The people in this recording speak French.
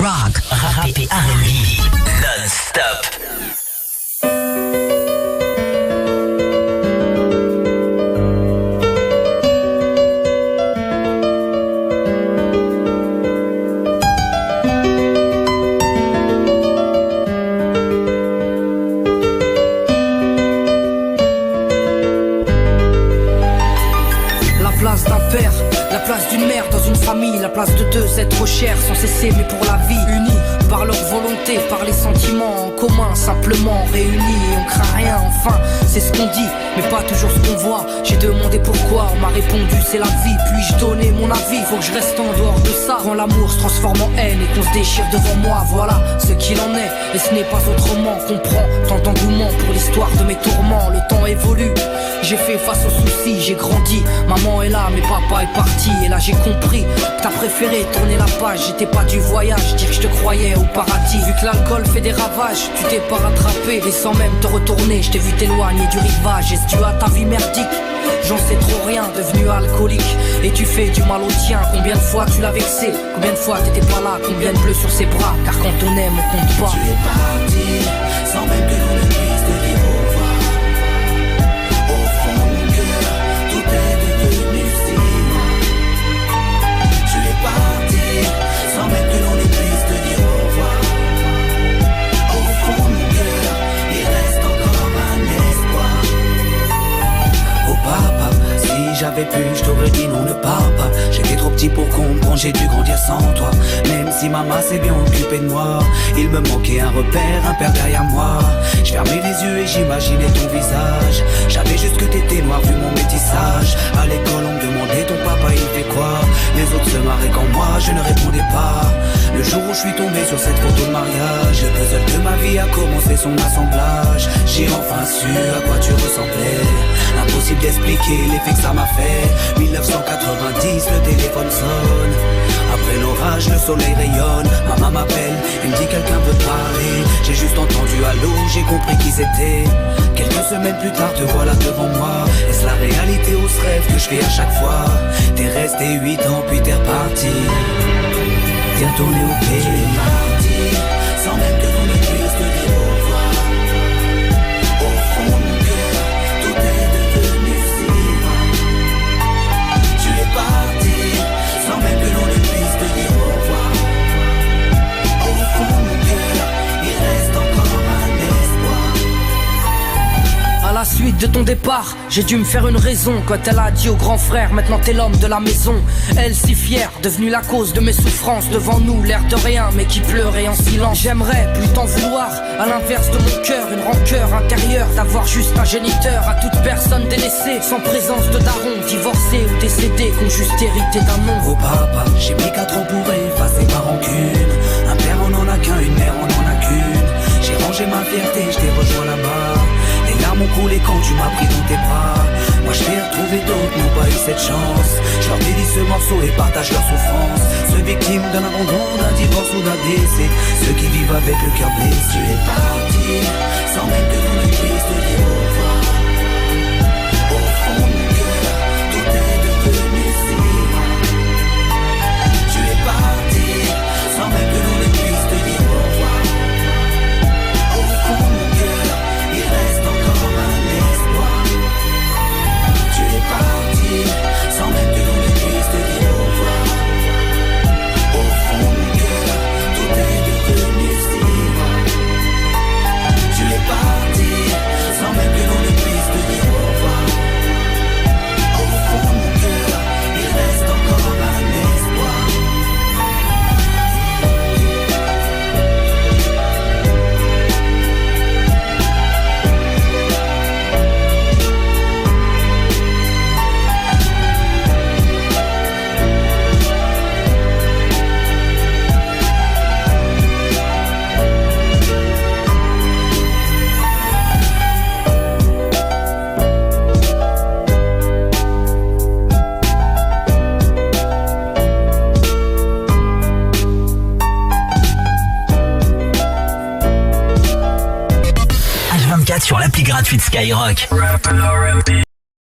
rock, rap et R&B, non-stop. La place d'une mère dans une famille, la place de deux êtres chers sans cesser mais pour la vie, unis par leur volonté, par les sentiments en commun, simplement réunis et on craint rien, enfin c'est ce qu'on dit, mais pas toujours ce qu'on voit. J'ai demandé pourquoi, on m'a répondu c'est la vie, puis-je donner mon avis, faut que je reste en dehors de ça. Quand l'amour se transforme en haine et qu'on se déchire devant moi, voilà ce qu'il en est, et ce n'est pas autrement. Comprends tant d'engouement pour l'histoire de mes tourments, le temps évolue, j'ai fait face aux soucis, j'ai grandi, maman est là mais papa est parti, et là j'ai compris que t'as préféré tourner la page, j'étais pas du voyage, dire que je te croyais au paradis. Vu que l'alcool fait des ravages, tu t'es pas rattrapé, et sans même te retourner, je t'ai vu t'éloigner du rivage. Est-ce que tu as ta vie merdique? J'en sais trop rien, devenu alcoolique, et tu fais du mal au tien. Combien de fois tu l'as vexé, combien de fois t'étais pas là, combien de bleus sur ses bras, car quand on aime on compte pas. Tu es parti, sans même que l'on ne puisse te dire au revoir. Au fond de mon cœur, tout est devenu si loin. Tu es parti, sans même que l'on ne puisse te dire au revoir. Au fond de mon cœur, il reste encore un espoir. Oh papa, si j'avais pu, je t'aurais dit non, ne pars pas. J'étais trop petit pour comprendre, j'ai dû grandir sans toi. Même si maman s'est bien occupée de moi, il me manquait un repère, un père derrière moi. Je fermais les yeux et j'imaginais ton visage. J'avais juste que t'étais noir vu mon métissage. À l'école on me demandait ton papa il fait quoi. Les autres se marraient quand moi je ne répondais pas. Le jour où je suis tombé sur cette photo de mariage, le puzzle de ma vie a commencé son assemblage. J'ai enfin su à quoi tu ressemblais. Impossible d'expliquer l'effet que ça m'a fait. 1990, le téléphone sonne. Après l'orage, le soleil rayonne. Maman m'appelle, elle me dit quelqu'un veut te parler. J'ai juste entendu allô, j'ai compris qui c'était. Quelques semaines plus tard, te voilà devant moi. Est-ce la réalité ou ce rêve que je fais à chaque fois? T'es resté 8 ans puis t'es reparti. T'es retourné au pays. Tu es parti, sans même que l'on ne puisse te dire au revoir. Au fond de mon cœur, tout est devenu si loin. Tu es parti, sans même que l'on ne puisse te dire au revoir. Au fond de mon cœur, il reste encore un espoir. À la suite de ton départ, j'ai dû me faire une raison. Quand elle a dit au grand frère, maintenant t'es l'homme de la maison. Elle si fière, devenue la cause de mes souffrances. Devant nous, l'air de rien, mais qui pleurait en silence. J'aimerais plus t'en vouloir, à l'inverse de mon cœur. Une rancœur intérieure, d'avoir juste un géniteur. À toute personne délaissée, sans présence de daron. Divorcé ou décédé, qu'on juste hérité d'un nom. Oh papa, j'ai mis 4 ans pour effacer ma rancune. Un père on en a qu'un, une mère on en a qu'une. J'ai rangé ma fierté, je t'ai rejoint là-bas. Les larmes ont coulé quand tu m'as pris dans tes bras. Moi je t'ai retrouvé, d'autres n'ont pas eu cette chance. Je leur dédie ce morceau et partage leur souffrance. Ceux victimes d'un abandon, d'un divorce ou d'un décès. Ceux qui vivent avec le cœur blessé. Tu es parti, sans même que l'on ne puisse te dire au revoir. Au fond de mon cœur, tout est devenu si loin. Tu es parti, sans même que l'on ne puisse te dire au revoir. Au fond de mon cœur, il reste encore un espoir. Tu es parti, sans même que l'on ne puisse te dire au revoir. Au fond de mon cœur, tout est devenu si loin. Tu es parti, sans même que l'on ne puisse te dire au revoir. Au fond de mon cœur, il reste encore un espoir. H24 sur l'appli gratuite Skyrock. Rap and R&B,